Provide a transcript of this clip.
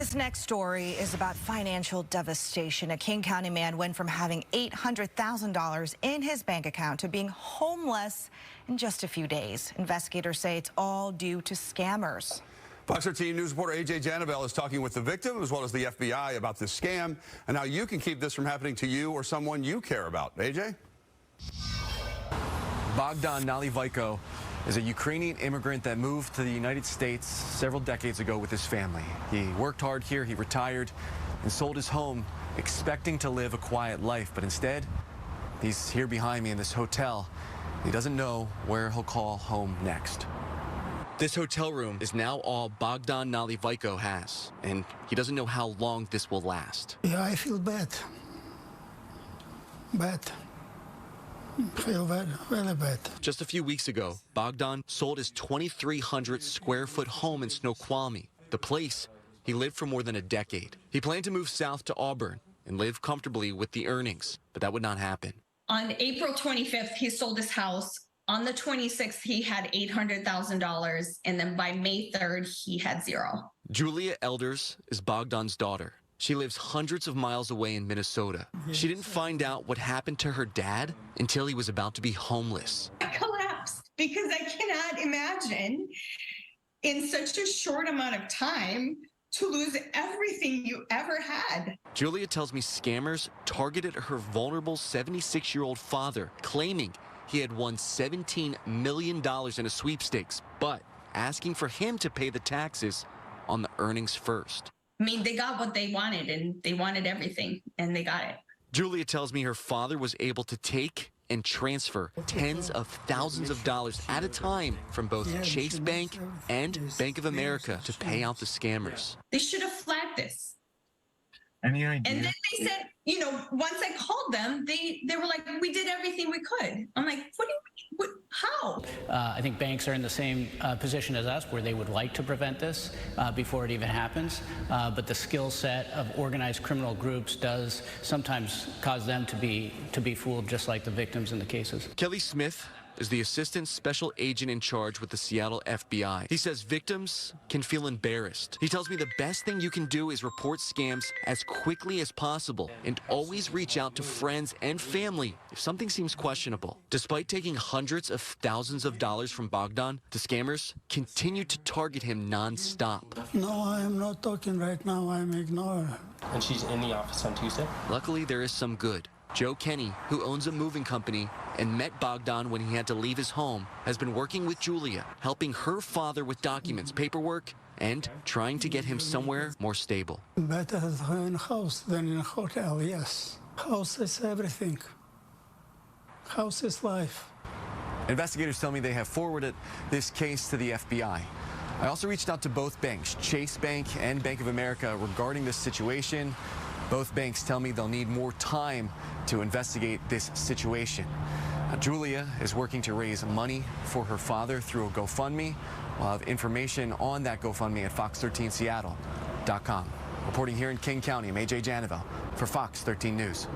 This next story is about financial devastation. A King County man went from having $800,000 in his bank account to being homeless in just a few days. Investigators say it's all due to scammers. Fox 13 News reporter A.J. Janabel is talking with the victim as well as the FBI about this scam and how you can keep this from happening to you or someone you care about. A.J.? Bogdan Nalivaiko is a Ukrainian immigrant that moved to the United States several decades ago with his family. He worked hard here, he retired, and sold his home expecting to live a quiet life. But instead, he's here behind me in this hotel. He doesn't know where he'll call home next. This hotel room is now all Bogdan Nalivaiko has, and he doesn't know how long this will last. Yeah, I feel bad. Feel bad, really bad. Just a few weeks ago, Bogdan sold his 2,300 square foot home in Snoqualmie, the place he lived for more than a decade. He planned to move south to Auburn and live comfortably with the earnings, but that would not happen. On April 25th, he sold his house. On the 26th, he had $800,000, and then by May 3rd, he had zero. Julia Elders is Bogdan's daughter. She lives hundreds of miles away in Minnesota. She didn't find out what happened to her dad until he was about to be homeless. I collapsed because I cannot imagine in such a short amount of time to lose everything you ever had. Julia tells me scammers targeted her vulnerable 76-year-old father, claiming he had won $17 million in a sweepstakes, but asking for him to pay the taxes on the earnings first. I mean, they got what they wanted, and they wanted everything, and they got it. Julia tells me her father was able to take and transfer tens of thousands of dollars at a time from both Chase Bank and Bank of America to pay out the scammers. They should have flagged this. Any idea? And then they said, you know, once I called them, they were like, we did everything we could. I'm like, what do you mean? How? I think banks are in the same position as us, where they would like to prevent this before it even happens. But the skill set of organized criminal groups does sometimes cause them to be fooled, just like the victims in the cases. Kelly Smith is the assistant special agent in charge with the Seattle FBI. He says victims can feel embarrassed. He tells me the best thing you can do is report scams as quickly as possible and always reach out to friends and family if something seems questionable. Despite taking hundreds of thousands of dollars from Bogdan, the scammers continue to target him nonstop. No, I am not talking right now. I'm ignoring. And she's in the office on Tuesday? Luckily, there is some good. Joe Kenny, who owns a moving company and met Bogdan when he had to leave his home, has been working with Julia, helping her father with documents, paperwork, and trying to get him somewhere more stable. Better in a house than in a hotel, yes. House is everything. House is life. Investigators tell me they have forwarded this case to the FBI. I also reached out to both banks, Chase Bank and Bank of America, regarding this situation. Both banks tell me they'll need more time to investigate this situation. Julia is working to raise money for her father through a GoFundMe. We'll have information on that GoFundMe at fox13seattle.com. Reporting here in King County, I'm A.J. Janabel for Fox 13 News.